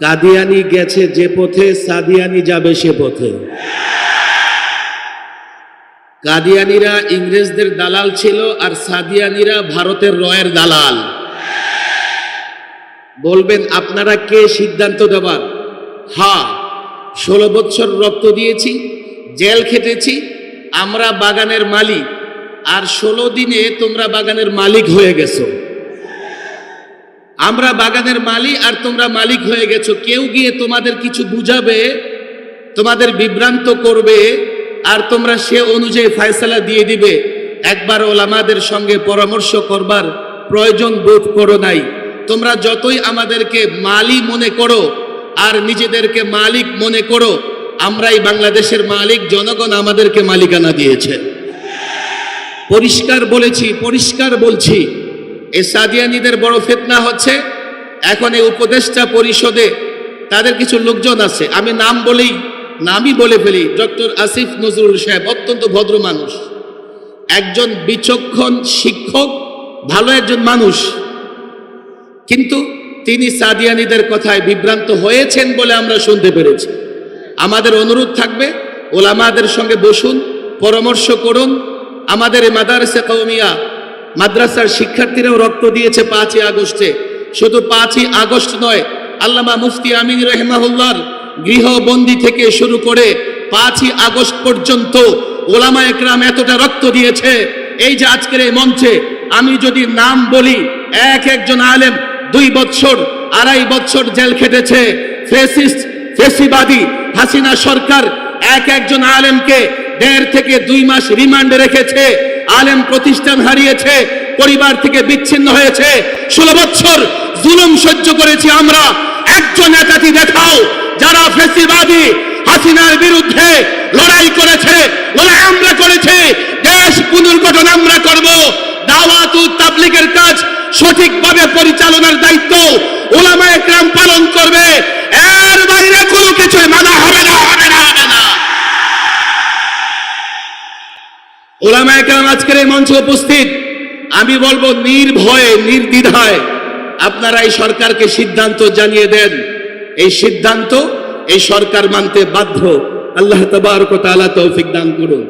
কাদিয়ানি গেছে যে পথে, সাদিয়ানি যাবে সে পথে। কাদিয়ানিরা ইংরেজদের দালাল ছিল, আর সাদিয়ানিরা ভারতের রয়ের দালাল। বলবেন আপনারা কে সিদ্ধান্ত দেবার? হ্যাঁ, 16 বছর রক্ত দিয়েছি, জেল খেটেছি, আমরা বাগানের মালিক, আর 16 দিনে তোমরা বাগানের মালিক হয়ে গেছো। আমরা বাগানের মালিক আর তোমরা মালিক হয়ে গেছো। কেউ গিয়ে তোমাদের কিছু বুঝাবে, তোমাদের বিভ্রান্ত করবে, আর তোমরা সে অনুযায়ী ফয়সালা দিয়ে দিবে। একবার ওলামাদের সঙ্গে পরামর্শ করবার প্রয়োজন বোধ করো নাই। তোমরা যতই আমাদেরকে মালি মনে করো আর নিজেদেরকে মালিক মনে করো, আমরাই বাংলাদেশের মালিক, জনগণ আমাদেরকে মালিকানা দিয়েছে। পরিষ্কার বলেছি, পরিষ্কার বলছি, এই সাদিয়ানিদের বড় ফিতনা হচ্ছে। এখন এই উপদেষ্টা পরিষদে তাদের কিছু লোকজন আছে, আমি নামই বলে ফেলি। ডক্টর আসিফ নজরুল সাহেব অত্যন্ত ভদ্র মানুষ, একজন বিচক্ষণ শিক্ষক, ভালো একজন মানুষ, কিন্তু তিনি সাদিয়ানিদের কথায় বিভ্রান্ত হয়েছেন বলে আমরা শুনতে পেরেছি। আমাদের অনুরোধ থাকবে, ওলামাদের সঙ্গে বসুন, পরামর্শ করুন। আমাদের এই মাদারসে কওমিয়া মাদ্রাসার শিক্ষার্থীরাও রক্ত দিয়েছে 5ই আগস্টে। শুধু 5ই আগস্ট নয়, আল্লামা মুফতি আমিন রাহিমাহুল্লাহর গৃহবন্দী থেকে শুরু করে 5ই আগস্ট পর্যন্ত ওলামা একরাম এতটা রক্ত দিয়েছে। এই যে আজকের এই মঞ্চে আমি যদি নাম বলি, একজন আলেম 2 বছর 2.5 বছর জেল খেটেছে। ফেসিবাদী হাসিনা সরকার একজন আলেমকে 1.5 থেকে 2 মাস রিমান্ডে রেখেছে। আলেম প্রতিষ্ঠান হারিয়েছে, পরিবার থেকে বিচ্ছিন্ন হয়েছে। 16 বছর জুলুম সহ্য করেছি আমরা। একজন নেতাকে দেখাও যারা ফেসিবাদী হাসিনার বিরুদ্ধে লড়াই করেছে, লড়াই আমরা করেছে। দেশ পুনর্গঠন আমরা করব। দাওয়াত ও তাবলীগের কাজ সঠিকভাবে পরিচালনার দায়িত্ব উলামা একরাম পালন করবে। এর বাইরে কোনো কিছু মানা হবে না, হবে না, হবে না। উলামা একরাম আজকের এই মঞ্চে উপস্থিত। আমি বলবো নির্ভয়ে নির্দ্বিধায় আপনারা এই সরকারকে সিদ্ধান্ত জানিয়ে দেন। এই সিদ্ধান্ত এই সরকার মানতে বাধ্য। আল্লাহ তাবারক ওয়া তাআলা তৌফিক দান করুন।